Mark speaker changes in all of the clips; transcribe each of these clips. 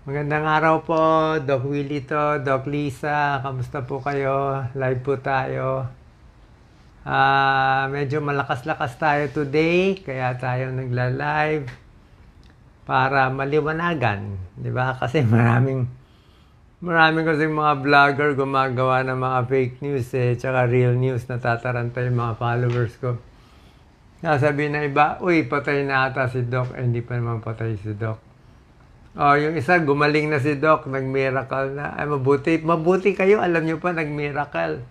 Speaker 1: Magandang araw po, Doc Willie to, Doc Lisa, kamusta po kayo? Live po tayo. Medyo malakas-lakas tayo today, kaya tayo nagla-live para maliwanagan, di ba? Kasi maraming kasi mga vlogger gumagawa ng mga fake news tsaka real news, natataranta yung mga followers ko. Nasabi na iba, uy, patay na ata si Doc, hindi pa naman patay si Doc. Oh, yung isa, gumaling na si Doc, nag-miracle na. Ay, mabuti kayo, alam nyo pa, nag-miracle.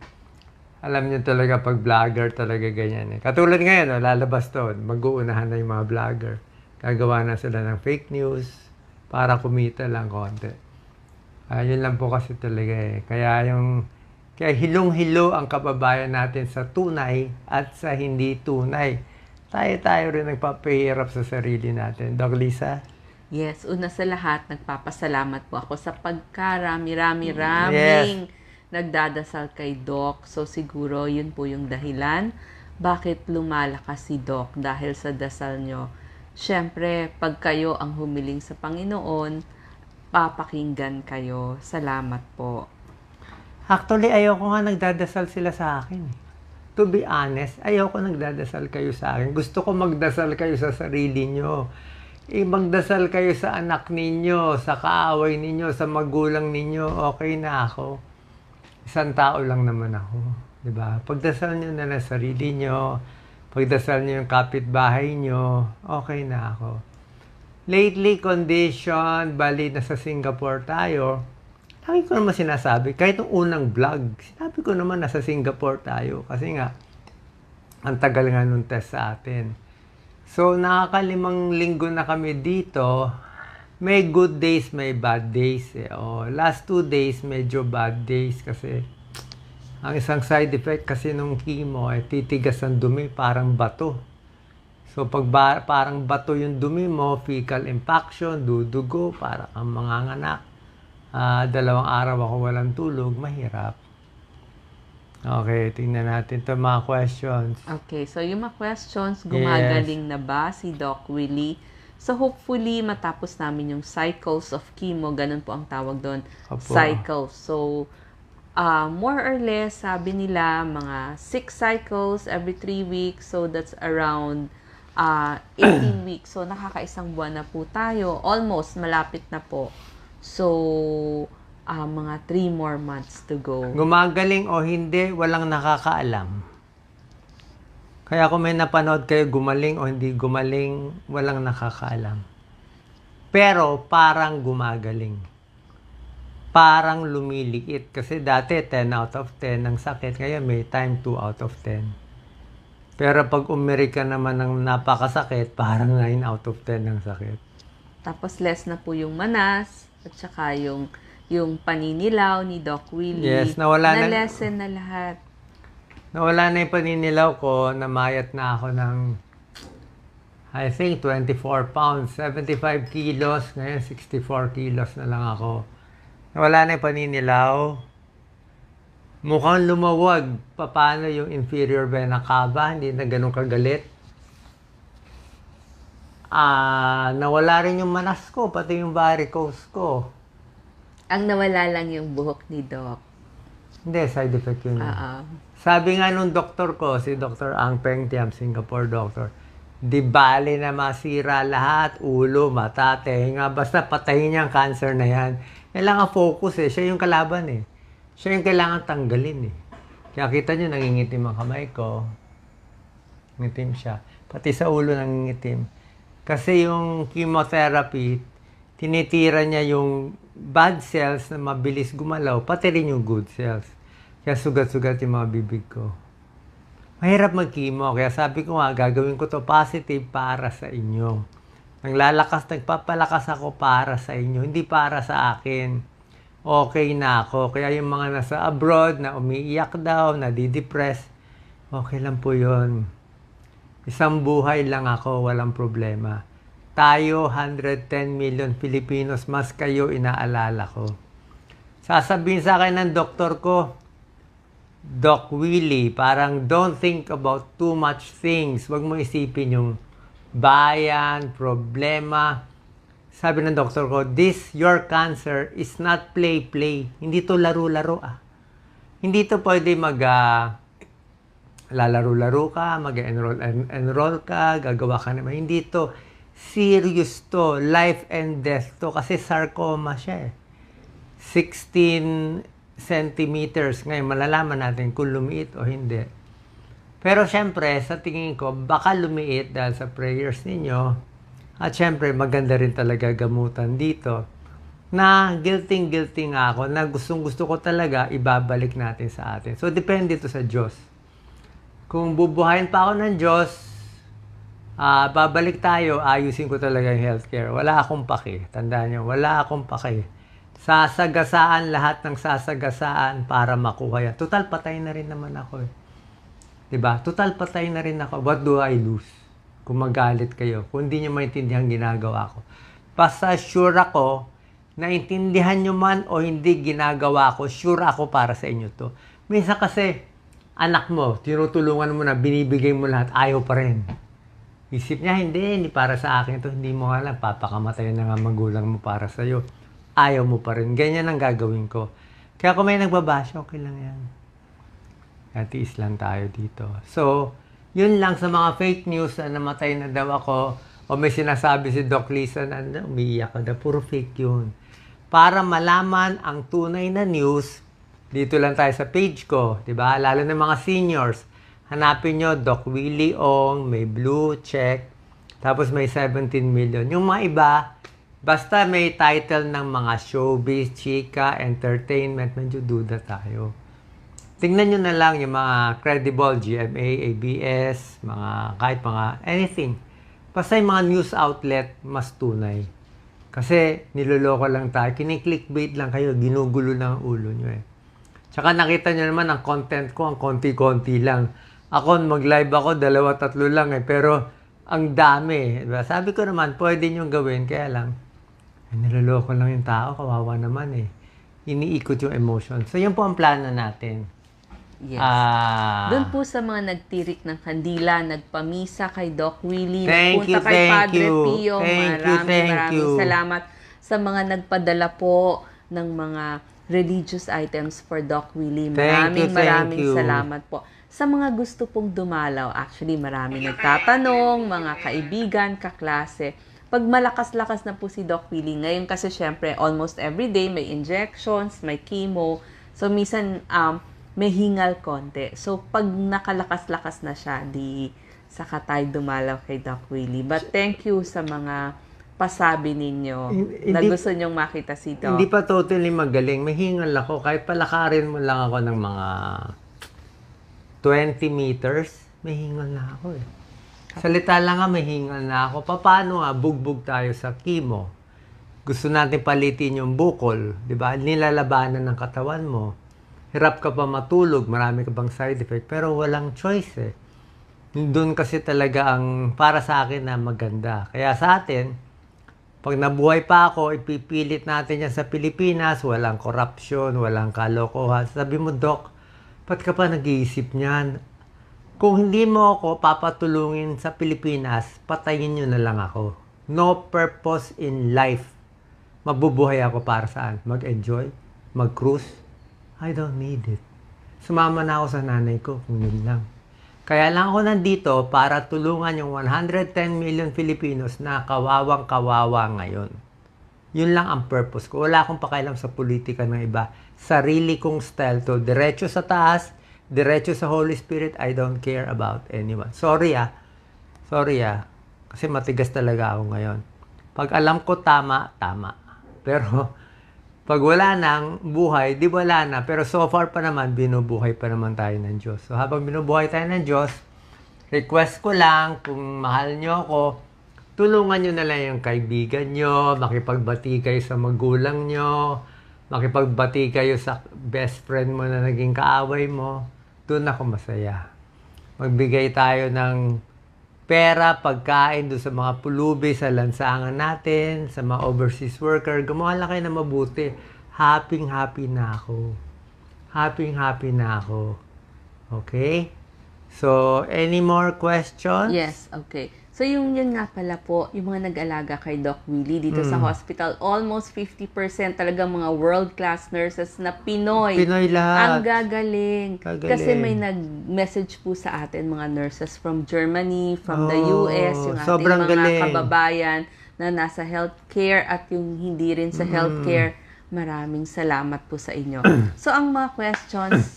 Speaker 1: Alam nyo talaga, pag vlogger talaga ganyan Katulad ngayon, lalabas to, mag-uunahan na yung mga vlogger. Gagawa na sila ng fake news para kumita lang konti. Yun lang po kasi talaga Kaya hilong-hilo ang kababayan natin sa tunay at sa hindi tunay. Tayo rin nagpapahirap sa sarili natin. Doc Lisa?
Speaker 2: Yes, una sa lahat, nagpapasalamat po ako sa pagkarami-raming nagdadasal kay Doc. So siguro yun po yung dahilan bakit lumalakas si Doc dahil sa dasal nyo. Siyempre, pag kayo ang humiling sa Panginoon, papakinggan kayo. Salamat po.
Speaker 1: Actually, ayoko nga nagdadasal sila sa akin. To be honest, ayoko nagdadasal kayo sa akin. Gusto ko magdasal kayo sa sarili nyo. Magdasal kayo sa anak ninyo, sa kaaway ninyo, sa magulang ninyo, okay na ako. Isang tao lang naman ako, di ba? Pagdasal nyo na lang sarili nyo, pagdasal nyo yung kapitbahay nyo, okay na ako. Lately, condition, bali na sa Singapore tayo, lagi ko naman sinasabi, kahit nung unang vlog, sinabi ko naman nasa Singapore tayo, kasi nga, ang tagal nga nung test sa atin. So, nakakalimang linggo na kami dito. May good days, may bad days. Last 2 days, medyo bad days kasi ang isang side effect kasi nung chemo titigas ang dumi, parang bato. So, pag parang bato yung dumi mo, fecal impaction, dudugo, para kang manganganak. 2 araw ako walang tulog, mahirap. Okay, tingnan natin ito mga questions.
Speaker 2: Okay, so yung mga questions, gumagaling na ba si Doc Willie? So hopefully, matapos namin yung cycles of chemo, ganun po ang tawag doon, cycles. So, more or less, sabi nila, mga 6 cycles every 3 weeks. So, that's around 18 weeks. So, nakakaisang buwan na po tayo. Almost, malapit na po. So, mga 3 more months to go.
Speaker 1: Gumagaling o hindi, walang nakakaalam. Kaya kung may napanood kayo, gumaling o hindi gumaling, walang nakakaalam. Pero parang gumagaling. Parang lumiliit. Kasi dati 10 out of 10 ang sakit. Kaya may time 2 out of 10. Pero pag Amerika naman ng napakasakit, parang 9 out of 10 ang sakit.
Speaker 2: Tapos less na po yung manas at saka yung paninilaw ni Doc Willie.
Speaker 1: Yes,
Speaker 2: na-lessen na lahat.
Speaker 1: Nawala na yung paninilaw ko, namayat na ako ng, I think, 24 pounds, 75 kilos, ngayon 64 kilos na lang ako. Nawala na yung paninilaw. Mukhang lumawag. Paano yung inferior vena cava, hindi na ganun kagalit. Nawala rin yung manas ko, pati yung varicose ko.
Speaker 2: Ang nawala lang yung buhok ni Doc.
Speaker 1: Hindi, side effect yun. Sabi nga nung doktor ko, si Dr. Ang Peng Tiam, Singapore doctor, di bali na masira lahat, ulo, mata, tenga, basta patayin niya ang cancer na yan. Kailangan focus siya yung kalaban Siya yung kailangan tanggalin Kaya kita niyo, nangingitim ang kamay ko. Nangingitim siya. Pati sa ulo nangingitim. Kasi yung chemotherapy, tinitira niya yung bad cells na mabilis gumalaw, pati rin yung good cells. Kaya sugat-sugat yung mga bibig ko. Mahirap mag-chemo, kaya sabi ko nga, gagawin ko to positive para sa inyo. Nagpapalakas ako para sa inyo, hindi para sa akin. Okay na ako. Kaya yung mga nasa abroad na umiiyak daw, nadidepress, okay lang po yun. Isang buhay lang ako, walang problema. Tayo, 110 million Filipinos, mas kayo inaalala ko. Sasabihin sa akin ng doktor ko, Doc Willie, parang don't think about too much things. Huwag mo isipin yung bayan, problema. sabi ng doktor ko, your cancer is not play. Hindi to laro-laro Hindi to pwede lalaro-laro ka, mag-enroll ka, gagawa ka naman. Hindi to. Serious to. Life and death to. Kasi sarcoma siya 16 centimeters. Ngayon, malalaman natin kung lumiit o hindi. Pero syempre, sa tingin ko, baka lumiit dahil sa prayers ninyo. At syempre, maganda rin talaga gamutan dito. Na guilty nga ako, na gusto ko talaga, ibabalik natin sa atin. So, depende ito sa Diyos. Kung bubuhayin pa ako ng Diyos, babalik tayo, ayusin ko talaga yung healthcare. Wala akong paki. Tandaan nyo, wala akong paki. Sasagasaan lahat ng sasagasaan para makuha yan. Total, patay na rin naman ako Diba? Total, patay na rin ako. What do I lose? Kung magalit kayo, kung hindi nyo maintindihan ginagawa ko. Basta sure ako, naintindihan nyo man o hindi ginagawa ko, sure ako para sa inyo to. Minsan kasi, anak mo, tinutulungan mo na, binibigay mo lahat, ayaw pa rin. Isip niya, hindi para sa akin to, hindi mo alam, papakamatay na nga magulang mo para sa'yo. Ayaw mo pa rin. Ganyan ang gagawin ko. Kaya kung may nagbabash, okay lang yan. Kaya tiis lang tayo dito. So, yun lang sa mga fake news na namatay na daw ako o may sinasabi si Doc Lisa na umiiyak ka na, puro fake yun. Para malaman ang tunay na news, dito lang tayo sa page ko, diba? Lalo na mga seniors. Hanapin nyo, Doc Willie Ong, may blue check, tapos may 17 million. Yung mga iba, basta may title ng mga showbiz, chika, entertainment, medyo duda tayo. Tingnan nyo na lang yung mga credible, GMA, ABS, kahit mga anything. Basta yung mga news outlet, mas tunay. Kasi niloloko lang tayo. Kini-clickbait lang kayo, ginugulo lang ang ulo nyo Tsaka nakita nyo naman ang content ko, ang konti-konti lang. Ako, mag-live ako, 2-3 lang pero ang dami. Diba? Sabi ko naman, pwede nyo gawin, kaya lang, niloloko lang yung tao, kawawa naman Iniikot yung emotion. So, yun po ang plano natin.
Speaker 2: Yes. Doon po sa mga nagtirik ng kandila, nagpamisa kay Doc Willie, nagpunta kay Padre Pio, maraming salamat sa mga nagpadala po ng mga religious items for Doc Willie. Maraming salamat po. Sa mga gusto pong dumalaw, actually maraming nagtatanong, mga kaibigan, kaklase. Pag malakas-lakas na po si Doc Willie, ngayon kasi syempre almost every day may injections, may chemo. So minsan may hingal konti. So, pag nakalakas-lakas na siya, di saka tayo dumalaw kay Doc Willie. But thank you sa mga pasabi ninyo na gusto nyong makita si Doc.
Speaker 1: Hindi pa totally magaling. May hingal ako. Kahit palakarin mo lang ako ng mga 20 meters, may hingal na ako Salita lang may hingal na ako. Paano bugbog tayo sa chemo? Gusto natin palitin yung bukol. Diba? Nilalabanan ng katawan mo. Hirap ka pa matulog, marami ka bang side effect, pero walang choice Doon kasi talaga ang para sa akin na maganda. Kaya sa atin, pag nabuhay pa ako, ipipilit natin yan sa Pilipinas, walang corruption, walang kalokohan. Sabi mo, Doc, ba't ka pa nag-iisip niyan? Kung hindi mo ako papatulungin sa Pilipinas, patayin nyo na lang ako. No purpose in life. Mabubuhay ako para saan? Mag-enjoy? Mag-cruise? I don't need it. Sumama na ako sa nanay ko kung yun lang. Kaya lang ako nandito para tulungan yung 110 million Filipinos na kawawang-kawawa ngayon. Yun lang ang purpose ko. Wala akong pakialam sa politika ng iba. Sarili kong style to. Diretso sa taas, diretso sa Holy Spirit. I don't care about anyone. Sorry Kasi matigas talaga ako ngayon. Pag alam ko tama, tama. Pero pag wala nang buhay, di wala na. Pero so far pa naman, binubuhay pa naman tayo ng Diyos. So habang binubuhay tayo ng Diyos, request ko lang, kung mahal nyo ako, tulungan nyo na lang yung kaibigan nyo, makipagbati kayo sa magulang nyo, makipagbati kayo sa best friend mo na naging kaaway mo. Doon ako masaya. Magbigay tayo ng pera, pagkain doon sa mga pulubi, sa lansangan natin, sa mga overseas worker. Gumawa lang kayo na mabuti. Happy na ako. Happy na ako. Okay? So, any more questions?
Speaker 2: Yes, okay. So, yun nga pala po, yung mga nag-alaga kay Doc Willie dito sa hospital, almost 50% talagang mga world-class nurses na Pinoy.
Speaker 1: Pinoy lahat.
Speaker 2: Ang gagaling. Kasi may nag-message po sa atin mga nurses from Germany, from the US, yung ating mga
Speaker 1: galing.
Speaker 2: kababayan na nasa healthcare at yung hindi rin sa healthcare. Maraming salamat po sa inyo. So, ang mga questions,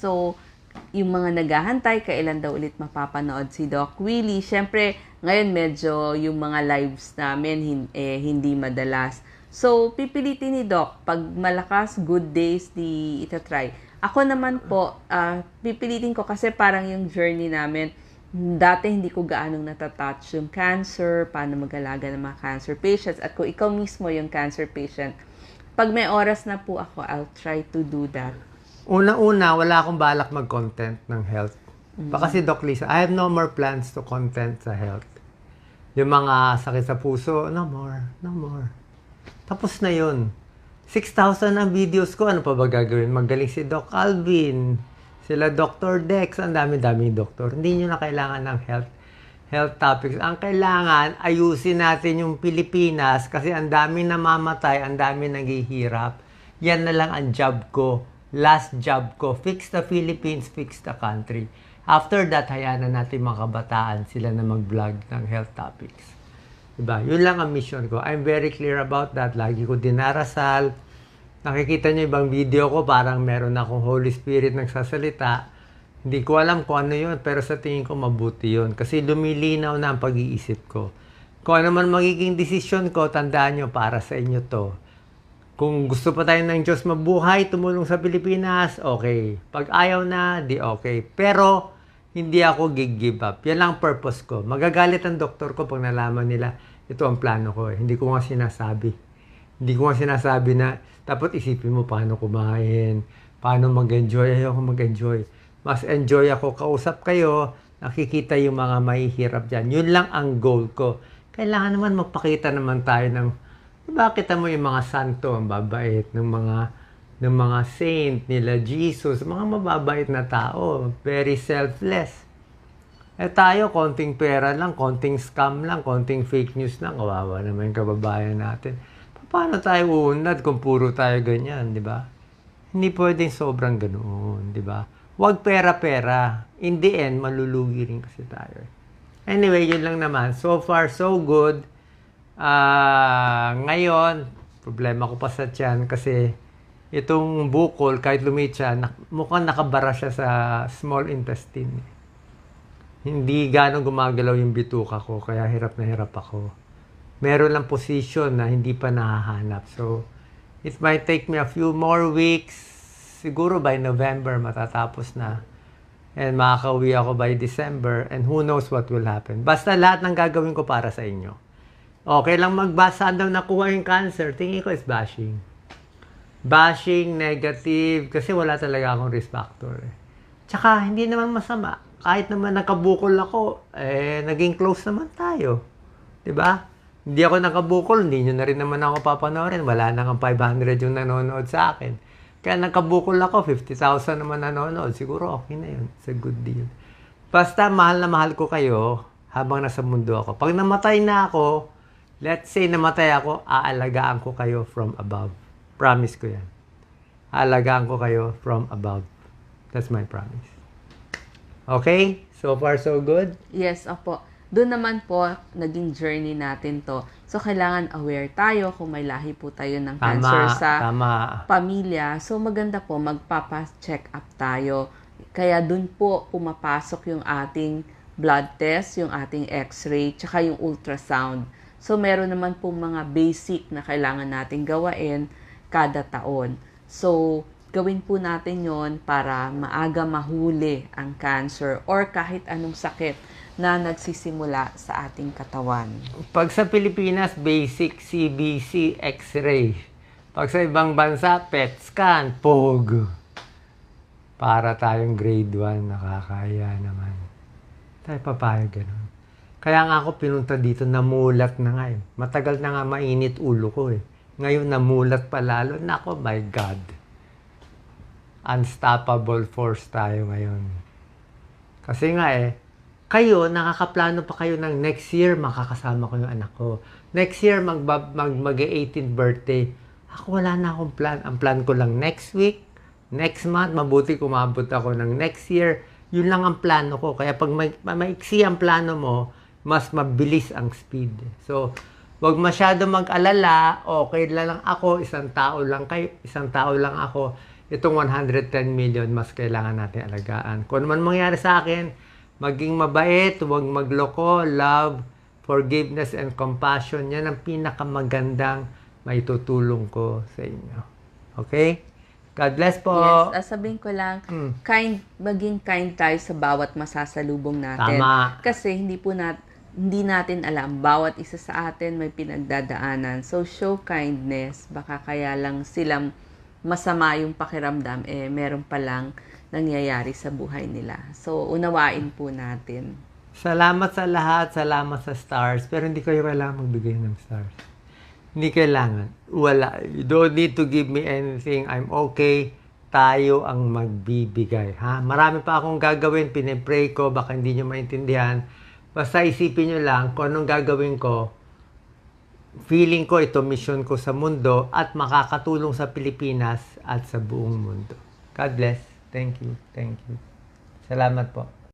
Speaker 2: yung mga naghahantay, kailan daw ulit mapapanood si Doc Willie. Siyempre, ngayon medyo yung mga lives namin hindi madalas. So, pipilitin ni Doc, pag malakas, good days, di itatry. Ako naman po, pipilitin ko kasi parang yung journey namin, dati hindi ko gaanong natatouch yung cancer, paano mag-alaga ng mga cancer patients. At kung ikaw mismo yung cancer patient, pag may oras na po ako, I'll try to do that.
Speaker 1: Una-una, wala akong balak mag-content ng health. Baka si Doc Lisa, I have no more plans to content sa health. Yung mga sakit sa puso, no more. Tapos na yun. 6,000 ang videos ko, ano pa ba gagawin? Magaling si Doc Alvin, sila Dr. Dex, ang dami-dami doktor. Hindi nyo na kailangan ng health topics. Ang kailangan, ayusin natin yung Pilipinas kasi ang dami namamatay, ang dami naghihirap. Yan na lang ang job ko. Last job ko, fix the Philippines, fix the country. After that, hayaan na natin mga kabataan sila na mag-vlog ng health topics. Diba? Yun lang ang mission ko. I'm very clear about that. Lagi ko dinarasal. Nakikita nyo ibang video ko, parang meron akong Holy Spirit nagsasalita. Hindi ko alam kung ano yun, pero sa tingin ko mabuti yun. Kasi lumilinaw na ang pag-iisip ko. Kung ano man magiging desisyon ko, tandaan nyo, para sa inyo to. Kung gusto pa tayo ng Diyos mabuhay, tumulong sa Pilipinas, okay. Pag ayaw na, di okay. Pero, hindi ako give up. Yan lang ang purpose ko. Magagalit ang doktor ko pag nalaman nila, ito ang plano ko. Hindi ko nga sinasabi. Hindi ko nga sinasabi na, dapat isipin mo paano kumain, paano mag-enjoy. Ayaw ko mag-enjoy. Mas enjoy ako, kausap kayo, nakikita yung mga mahihirap dyan. Yun lang ang goal ko. Kailangan naman magpakita naman tayo ng, diba, kita mo yung mga santo, ang babait ng mga saint nila, Jesus, mga mababait na tao, very selfless. Tayo, konting pera lang, konting scam lang, konting fake news lang, kawawa naman yung kababayan natin. Paano tayo uunlad kung puro tayo ganyan, di ba? Hindi pwedeng sobrang ganoon, di ba? Huwag pera-pera. In the end, malulugi rin kasi tayo. Anyway, yun lang naman. So far, so good. Ngayon, problema ko pa sa tiyan kasi itong bukol, kahit lumit siya, mukhang nakabara siya sa small intestine. Hindi ganong gumagalaw yung bituka ko, kaya hirap na hirap ako. Meron lang position na hindi pa nahahanap. So, it might take me a few more weeks. Siguro by November matatapos na. And makakauwi ako by December. And who knows what will happen. Basta lahat ng gagawin ko para sa inyo. Okay lang magbasa daw nakuha yung cancer. Tingin ko is bashing. Bashing, negative. Kasi wala talaga akong risk factor. Tsaka, hindi naman masama. Kahit naman nakabukol ako, naging close naman tayo. Diba? Hindi ako nakabukol, hindi nyo na rin naman ako papanoorin. Wala na nga 500 yung nanonood sa akin. Kaya nakabukol ako, 50,000 naman nanonood. Siguro okay na yun. It's a good deal. Basta mahal na mahal ko kayo habang nasa mundo ako. Pag namatay na ako, let's say namatay ako, aalagaan ko kayo from above. Promise ko yan. Aalagaan ko kayo from above. That's my promise. Okay? So far, so good?
Speaker 2: Yes, opo. Doon naman po, naging journey natin to. So, kailangan aware tayo kung may lahi po tayo ng cancer sa pamilya. So, maganda po, magpapa-check up tayo. Kaya doon po pumapasok yung ating blood test, yung ating x-ray, tsaka yung ultrasound. So, meron naman po mga basic na kailangan natin gawain kada taon. So, gawin po natin yon para maaga mahuli ang cancer or kahit anong sakit na nagsisimula sa ating katawan.
Speaker 1: Pag sa Pilipinas, basic CBC X-ray. Pag sa ibang bansa, PET scan, POG. Para tayong grade 1, nakakaya naman. Tayo papayag ganun. Kaya nga ako pinunta dito, namulat na nga eh. Matagal na nga mainit ulo ko eh. Ngayon namulat pa lalo. Nako, my God. Unstoppable force tayo ngayon. Kasi nga kayo, nakakaplano pa kayo ng next year, makakasama ko yung anak ko. Next year, mag-18th birthday. Ako wala na akong plan. Ang plan ko lang next week, next month, mabuti kumabot ako ng next year. Yun lang ang plano ko. Kaya pag maiksi ang plano mo, mas mabilis ang speed. So, wag masyado mag-alala, okay lang ako, isang tao lang ako. Itong 110 million, mas kailangan natin alagaan. Kung ano man mangyari sa akin, maging mabait, huwag magloko, love, forgiveness, and compassion. Yan ang pinakamagandang maitutulong ko sa inyo. Okay? God bless po.
Speaker 2: Yes, sabihin ko lang, maging kind tayo sa bawat masasalubong natin.
Speaker 1: Tama.
Speaker 2: Kasi hindi natin alam, bawat isa sa atin may pinagdadaanan. So, show kindness. Baka kaya lang silang masama yung pakiramdam, meron palang nangyayari sa buhay nila. So, unawain po natin.
Speaker 1: Salamat sa lahat, salamat sa stars, pero hindi kayo kailangan magbigay ng stars. Hindi kailangan. Wala. You don't need to give me anything. I'm okay. Tayo ang magbibigay. Ha? Marami pa akong gagawin. Pinipray ko. Baka hindi nyo maintindihan. Basta isipin nyo lang kung anong gagawin ko. Feeling ko ito mission ko sa mundo at makakatulong sa Pilipinas at sa buong mundo. God bless. Thank you. Thank you. Salamat po.